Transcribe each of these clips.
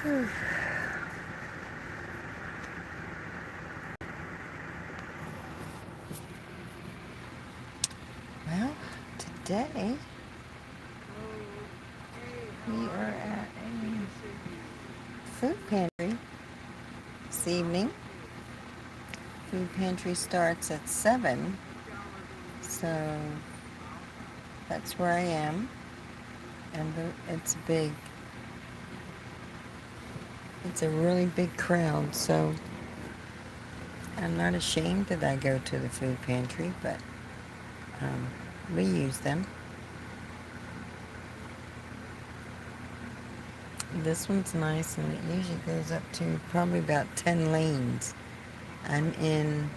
Well, today we are at a food pantry this evening. Food pantry starts at 7, so that's where I am. And it's big. It's a really big crowd, so I'm not ashamed that I go to the food pantry, but um, we use them. This one's nice, and it usually goes up to probably about 10 lanes. I'm in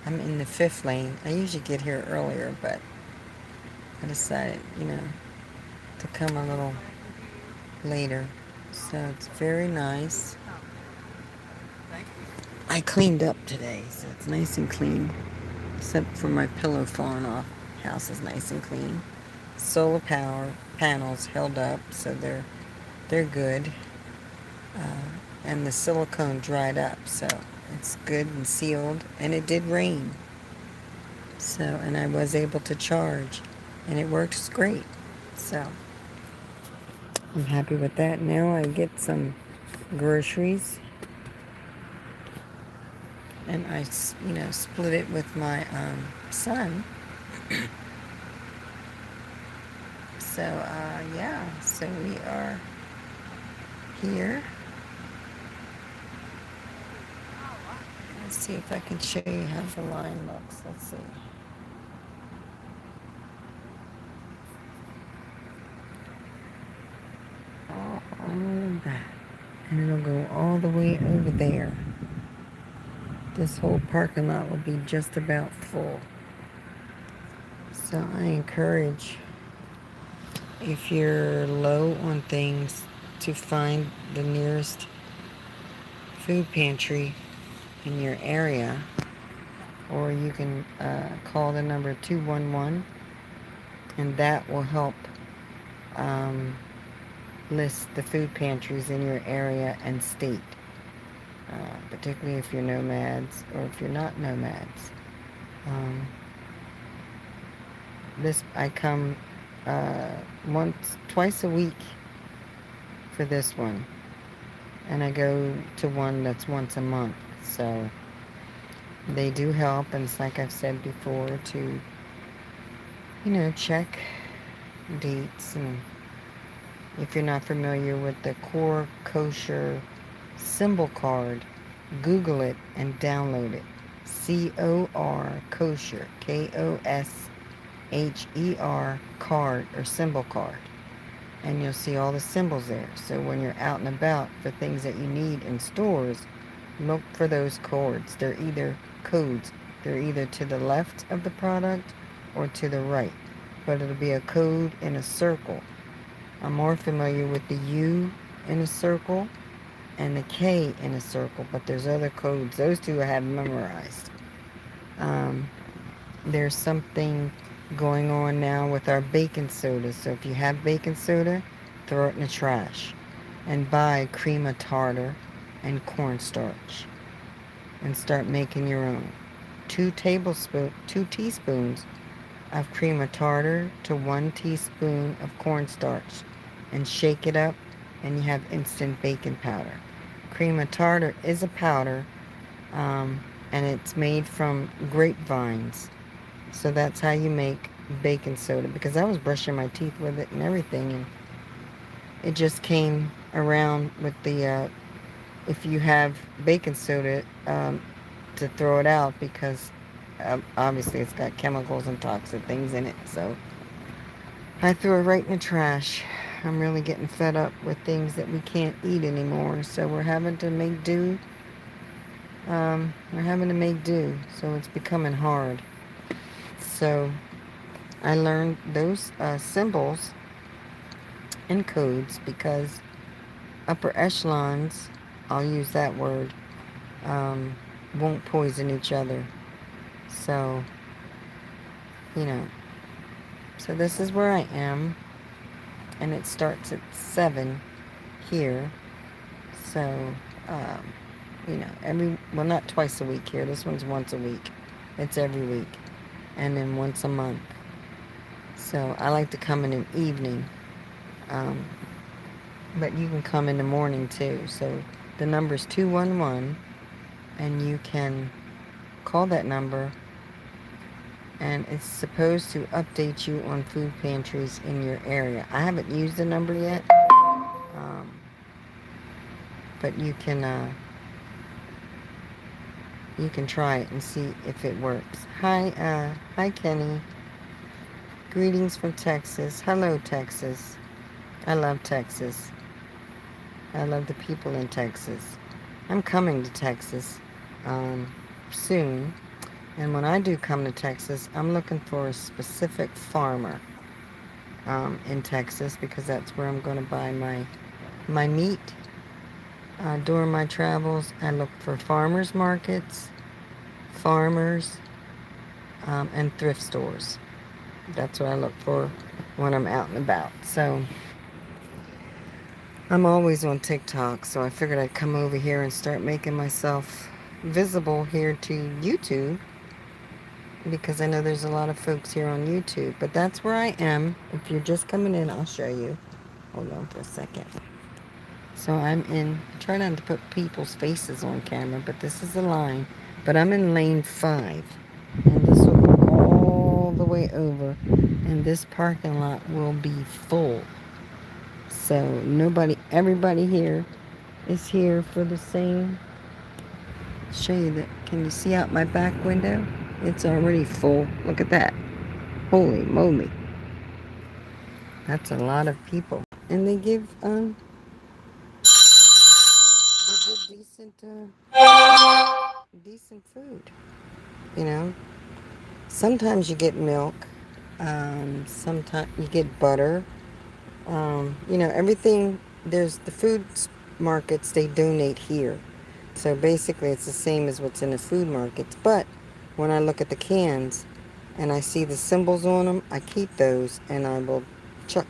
I'm in the 5th lane. I usually get here earlier, but I decided, to come a little later. So it's very nice. I cleaned up today, so it's nice and clean, except for my pillow falling off. House is nice and clean. Solar power panels held up, so they're good. And the silicone dried up, so it's good and sealed. And it did rain, so and I was able to charge, and it works great. So I'm happy with that. Now I get some groceries, and I, split it with my son. So yeah, so we are here. Let's see if I can show you how the line looks. Let's see. All of that. And it'll go all the way over there. This whole parking lot will be just about full. So I encourage, if you're low on things, to find the nearest food pantry in your area, or you can call the number 211, and that will help list the food pantries in your area and state, particularly if you're nomads or if you're not nomads. I come twice a week for this one, and I go to one that's once a month. So they do help, and it's like I've said before, to check dates. And if you're not familiar with the Core Kosher symbol card, Google it and download it. COR Kosher, KOSHER card, or symbol card. And you'll see all the symbols there. So when you're out and about for things that you need in stores, look for those codes. They're either to the left of the product or to the right, but it'll be a code in a circle. I'm more familiar with the U in a circle and the K in a circle, but there's other codes. Those two I have memorized. There's something going on now with our baking soda. So if you have baking soda, throw it in the trash and buy cream of tartar and cornstarch and start making your own. 2 teaspoons of cream of tartar to 1 teaspoon of cornstarch, and shake it up, and you have instant baking powder. Cream of tartar is a powder, and it's made from grapevines. So that's how you make baking soda, because I was brushing my teeth with it and everything, and it just came around with the, if you have baking soda, to throw it out, because obviously it's got chemicals and toxic things in it. So I threw it right in the trash. I'm really getting fed up with things that we can't eat anymore, so we're having to make do. So it's becoming hard. So I learned those symbols and codes because upper echelons, I'll use that word, won't poison each other. So, so this is where I am, and it starts at 7 here. So, um, well, not twice a week here. This one's once a week. It's every week. And then once a month. So I like to come in the evening. Um, but you can come in the morning too. So the number is 211, and you can call that number, and it's supposed to update you on food pantries in your area. I haven't used the number yet, um, but you can try it and see if it works. Hi Kenny. Greetings from Texas. Hello Texas. I love Texas. I love the people in Texas. I'm coming to Texas soon. And when I do come to Texas, I'm looking for a specific farmer in Texas, because that's where I'm going to buy my meat. During my travels, I look for farmers markets, farmers, and thrift stores. That's what I look for when I'm out and about. So I'm always on TikTok, so I figured I'd come over here and start making myself visible here to YouTube, because I know there's a lot of folks here on YouTube. But that's where I am. If you're just coming in, I'll show you. Hold on for a second. So I'm in, I try not to put people's faces on camera, but this is the line. But I'm in lane 5. And this will go all the way over. And this parking lot will be full. So everybody here is here for the same. Show you that. Can you see out my back window? It's already full. Look at that. Holy moly. That's a lot of people. And they give decent food. You know, sometimes you get milk. Sometimes you get butter. Everything. There's the food markets. They donate here. So basically, it's the same as what's in the food markets. But when I look at the cans and I see the symbols on them, I keep those, and I will chuck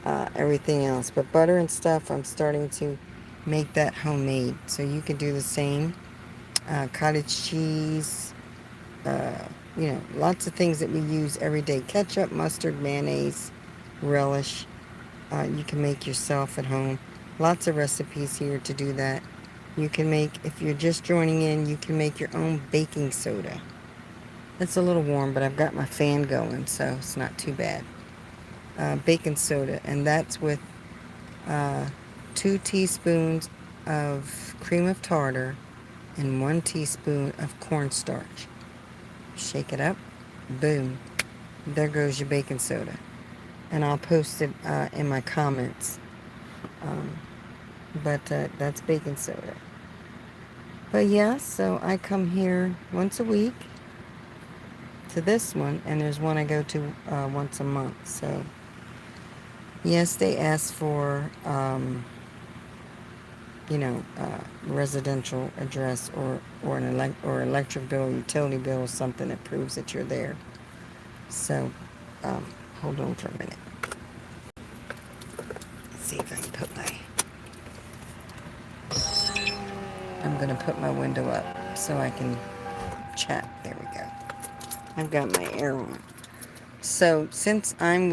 everything else. But butter and stuff, I'm starting to make that homemade. So you can do the same. Cottage cheese, lots of things that we use every day. Ketchup, mustard, mayonnaise, relish. You can make yourself at home. Lots of recipes here to do that. You can make, if you're just joining in, you can make your own baking soda. It's a little warm, but I've got my fan going, so it's not too bad. Baking soda, and that's with 2 teaspoons of cream of tartar and 1 teaspoon of cornstarch. Shake it up. Boom. There goes your baking soda. And I'll post it in my comments. But that's baking soda. But yeah, so I come here once a week to this one, and there's one I go to once a month. So yes, they ask for residential address or electric bill, utility bill, or something that proves that you're there. So hold on for a minute. Let's see if I can I'm going to put my window up so I can chat. There we go. I've got my air on. So since I'm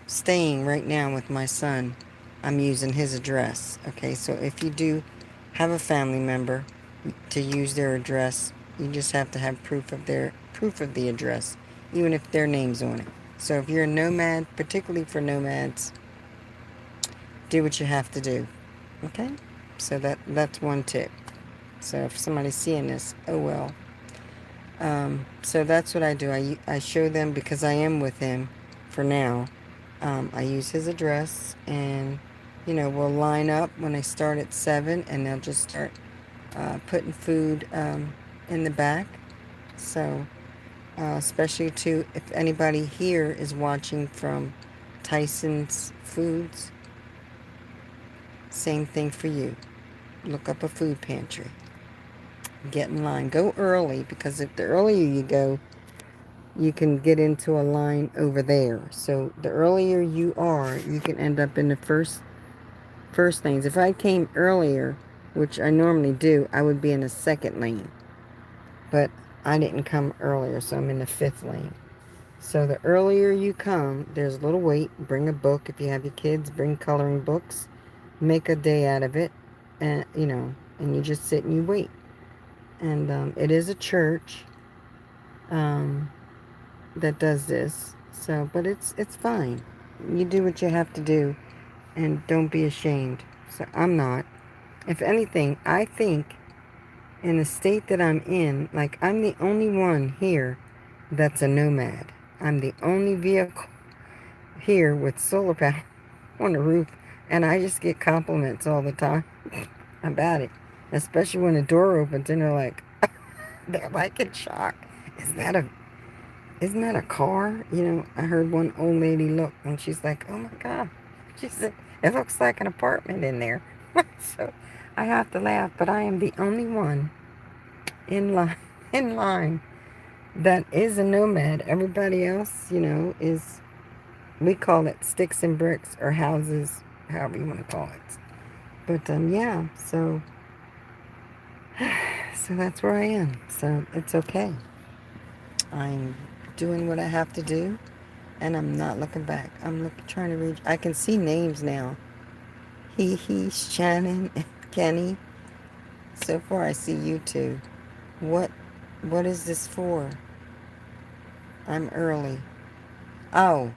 staying right now with my son, I'm using his address. Okay, so if you do have a family member to use their address, you just have to have proof of the address, even if their name's on it. So if you're a nomad, particularly for nomads, do what you have to do. Okay? So that's one tip. So if somebody's seeing this, oh well. So that's what I do. I show them, because I am with him for now. I use his address, and we'll line up when I start at 7, and they'll just start putting food in the back. So especially if anybody here is watching from Tyson's Foods, same thing for you. Look up a food pantry. Get in line. Go early, because if the earlier you go, you can get into a line over there. So the earlier you are, you can end up in the first first lanes. If I came earlier, which I normally do, I would be in the second lane. But I didn't come earlier, so I'm in the fifth lane. So the earlier you come, there's a little wait. Bring a book. If you have your kids, bring coloring books. Make a day out of it. And, and you just sit and you wait. And it is a church um, that does this. So, but it's fine. You do what you have to do. And don't be ashamed. So I'm not. If anything, I think in the state that I'm in, like I'm the only one here that's a nomad. I'm the only vehicle here with solar panel on the roof, and I just get compliments all the time about it. Especially when the door opens and they're like, they're like in shock. Is that a, isn't that a car? I heard one old lady look, and she's like, oh my God. She said, it looks like an apartment in there. So I have to laugh, but I am the only one in line, in line that is a nomad. Everybody else, is, we call it sticks and bricks or houses, however you want to call it. But yeah, so that's where I am. So it's okay. I'm doing what I have to do, and I'm not looking back. I'm trying to read. I can see names now. He, Shannon, and Kenny. So far, I see you two. What is this for? I'm early. Oh,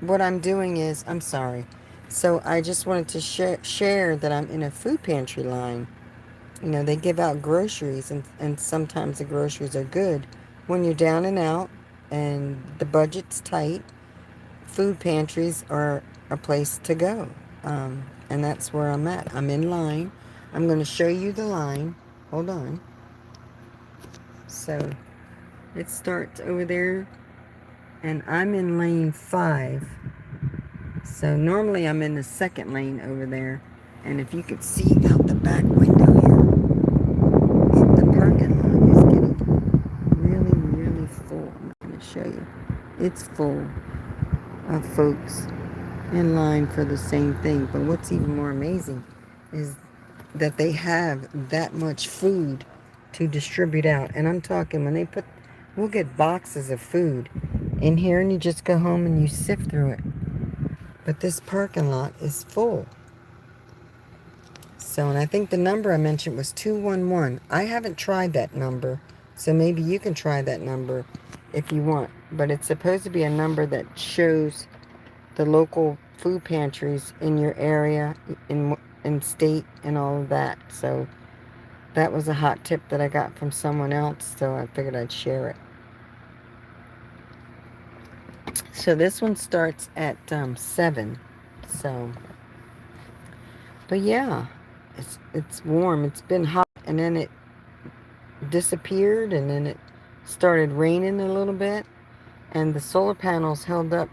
what I'm doing is, I'm sorry. So I just wanted to share that I'm in a food pantry line. They give out groceries, and sometimes the groceries are good. When you're down and out and the budget's tight, food pantries are a place to go. And that's where I'm at. I'm in line. I'm going to show you the line. Hold on. So it starts over there, and I'm in lane 5. So normally I'm in the second lane over there. And if you could see out the back window here, the parking lot is getting really, really full. I'm going to show you. It's full of folks in line for the same thing. But what's even more amazing is that they have that much food to distribute out. And I'm talking when we'll get boxes of food in here, and you just go home and you sift through it. But this parking lot is full. So, and I think the number I mentioned was 211. I haven't tried that number, so maybe you can try that number if you want. But it's supposed to be a number that shows the local food pantries in your area, in state, and all of that. So that was a hot tip that I got from someone else, so I figured I'd share it. So this one starts at 7. So, but yeah, it's warm. It's been hot, and then it disappeared, and then it started raining a little bit, and the solar panels held up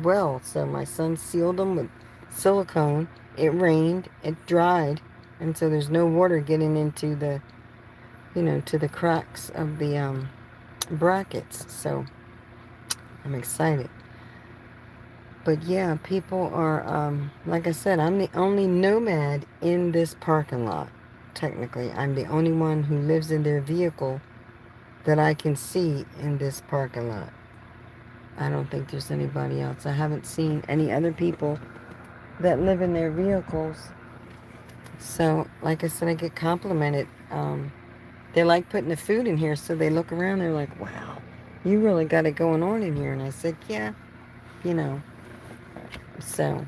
well. So my son sealed them with silicone. It rained, it dried, and so there's no water getting into the, to the cracks of the brackets. So I'm excited. But yeah, people are, like I said, I'm the only nomad in this parking lot. Technically, I'm the only one who lives in their vehicle that I can see in this parking lot. I don't think there's anybody else. I haven't seen any other people that live in their vehicles. So, like I said, I get complimented. They like putting the food in here, so they look around, they're like, wow, you really got it going on in here. And I said, yeah, so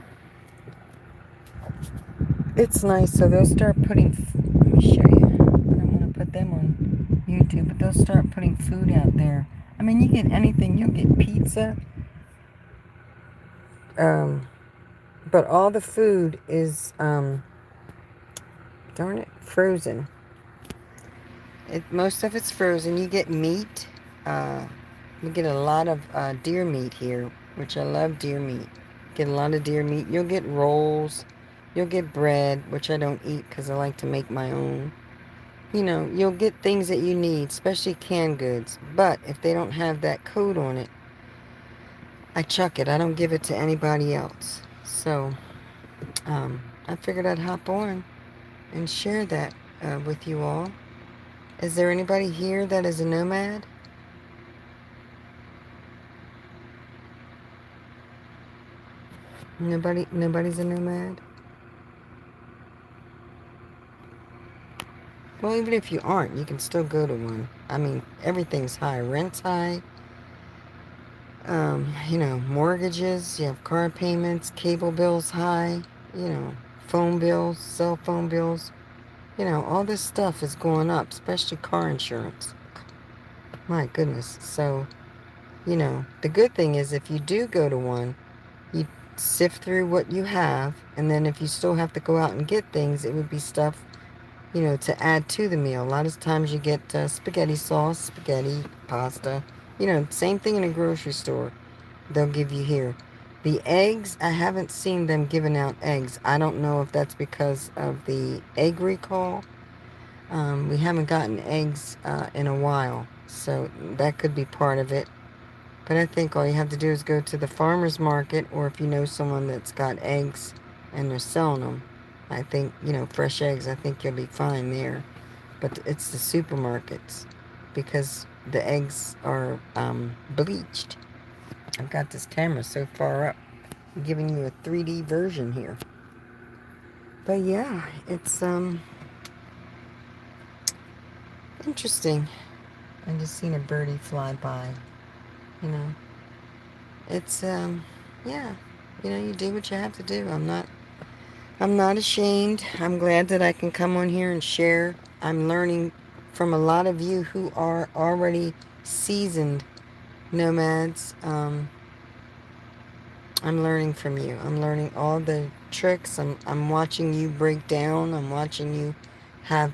it's nice. So they'll start putting, let me show you. I don't want to put them on YouTube, but they'll start putting food out there. I mean, you get anything. You'll get pizza. But all the food is, darn it, frozen. Most of it's frozen. You get meat. You get a lot of deer meat here, which I love deer meat. Get a lot of deer meat. You'll get rolls. You'll get bread, which I don't eat because I like to make my own. You'll get things that you need, especially canned goods. But if they don't have that code on it, I chuck it. I don't give it to anybody else. So, I figured I'd hop on and share that with you all. Is there anybody here that is a nomad? Nobody's a nomad? Well, even if you aren't, you can still go to one. I mean, everything's high. Rent's high. Mortgages, you have car payments, cable bills high, phone bills, cell phone bills. All this stuff is going up, especially car insurance. My goodness. So, the good thing is if you do go to one, you sift through what you have, and then if you still have to go out and get things, it would be stuff, to add to the meal. A lot of times you get spaghetti sauce, spaghetti, pasta, same thing in a grocery store. They'll give you here. The eggs, I haven't seen them giving out eggs. I don't know if that's because of the egg recall. We haven't gotten eggs in a while, so that could be part of it. But I think all you have to do is go to the farmer's market, or if you know someone that's got eggs and they're selling them, I think, fresh eggs, I think you'll be fine there. But it's the supermarkets, because the eggs are bleached. I've got this camera so far up, I'm giving you a 3D version here. But yeah, it's interesting. I just seen a birdie fly by. It's yeah. You do what you have to do. I'm not ashamed. I'm glad that I can come on here and share. I'm learning from a lot of you who are already seasoned nomads. I'm learning from you. I'm learning all the tricks. I'm watching you break down. I'm watching you have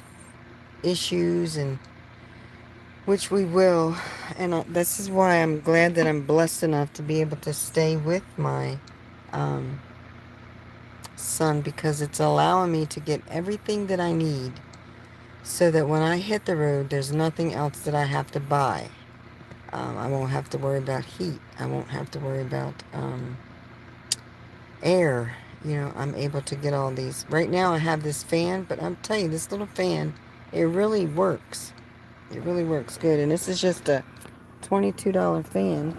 issues, and which we will. And this is why I'm glad that I'm blessed enough to be able to stay with my son, because it's allowing me to get everything that I need, so that when I hit the road, there's nothing else that I have to buy. I won't have to worry about heat. I won't have to worry about air. I'm able to get all these. Right now I have this fan, but I'm telling you, this little fan, it really works. It really works good. And this is just a $22 fan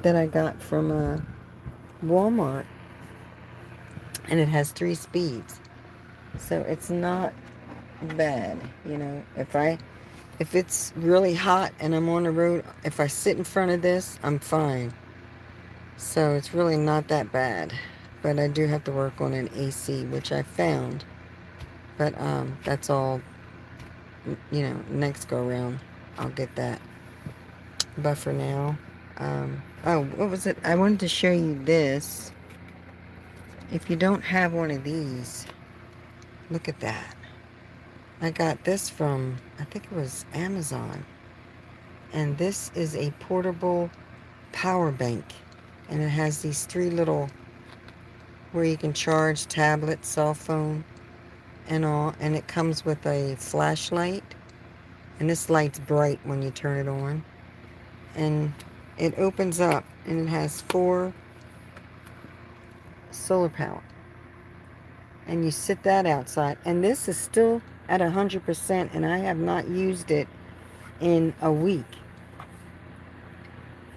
that I got from Walmart. And it has 3 speeds. So it's not bad. If it's really hot and I'm on the road, if I sit in front of this, I'm fine. So it's really not that bad. But I do have to work on an AC, which I found. But that's all, next go around, I'll get that. But for now, what was it? I wanted to show you this. If you don't have one of these, look at that. I got this from, I think it was Amazon. And this is a portable power bank. And it has these 3 little, where you can charge tablet, cell phone, and all. And it comes with a flashlight. And this light's bright when you turn it on. And it opens up, and it has 4 solar power. And you sit that outside. And this is still at 100%, and I have not used it in a week.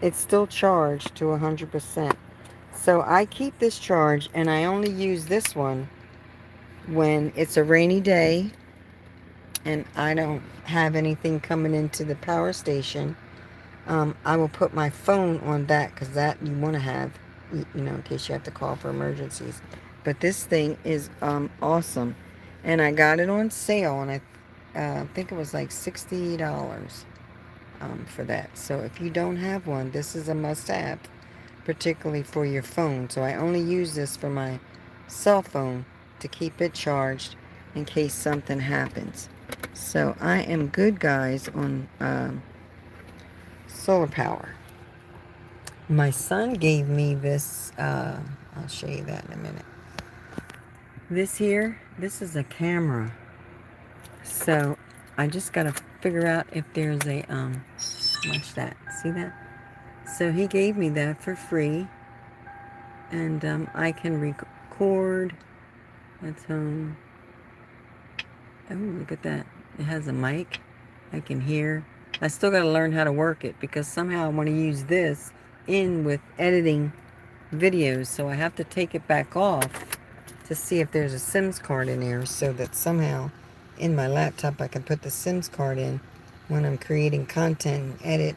It's still charged to 100%. So I keep this charged, and I only use this one when it's a rainy day and I don't have anything coming into the power station. I will put my phone on that, because that you want to have, in case you have to call for emergencies. But this thing is awesome. And I got it on sale, and I think it was like $60 for that. So if you don't have one, this is a must-have, particularly for your phone. So I only use this for my cell phone to keep it charged in case something happens. So I am good, guys, on solar power. My son gave me this, I'll show you that in a minute. This here, this is a camera. So I just got to figure out if there's a, watch that, see that? So he gave me that for free, and I can record That's, oh, look at that. It has a mic. I can hear. I still got to learn how to work it because somehow I want to use this in with editing videos. So I have to take it back off to see if there's a SIMS card in there so that somehow in my laptop I can put the SIMS card in when I'm creating content and edit,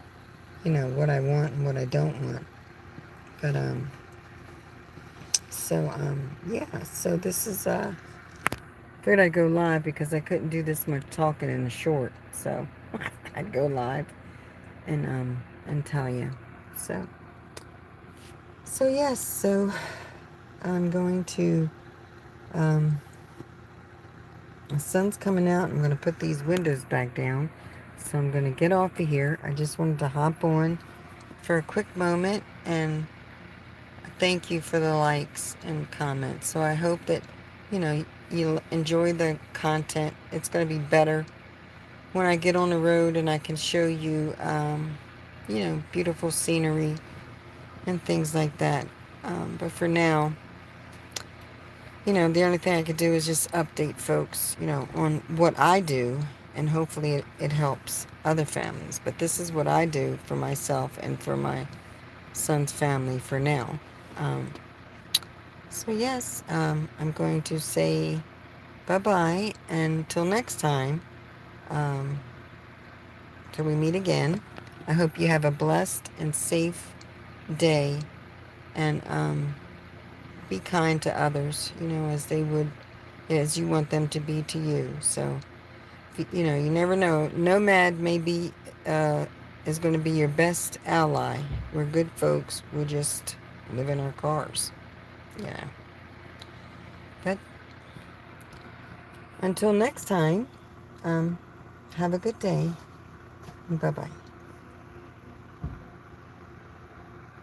you know, what I want and what I don't want. But, yeah, so this is, figured I'd go live because I couldn't do this much talking in a short. So I'd go live and tell you. So yes, so I'm going to, the sun's coming out. I'm going to put these windows back down. So I'm going to get off of here. I just wanted to hop on for a quick moment and thank you for the likes and comments. So I hope that, you know, you enjoy the content. It's going to be better when I get on the road and I can show you, you know, beautiful scenery and things like that. But for now, you know, the only thing I could do is just update folks, you know, on what I do, and hopefully it helps other families. But this is what I do for myself and for my son's family for now. So yes, I'm going to say bye-bye until next time, till we meet again. I hope you have a blessed and safe day, and be kind to others, you know, as they would, as you want them to be to you. So, you know, you never know. Nomad may be, is going to be your best ally. We're good folks. We just live in our cars, you know. But until next time, have a good day. Bye-bye.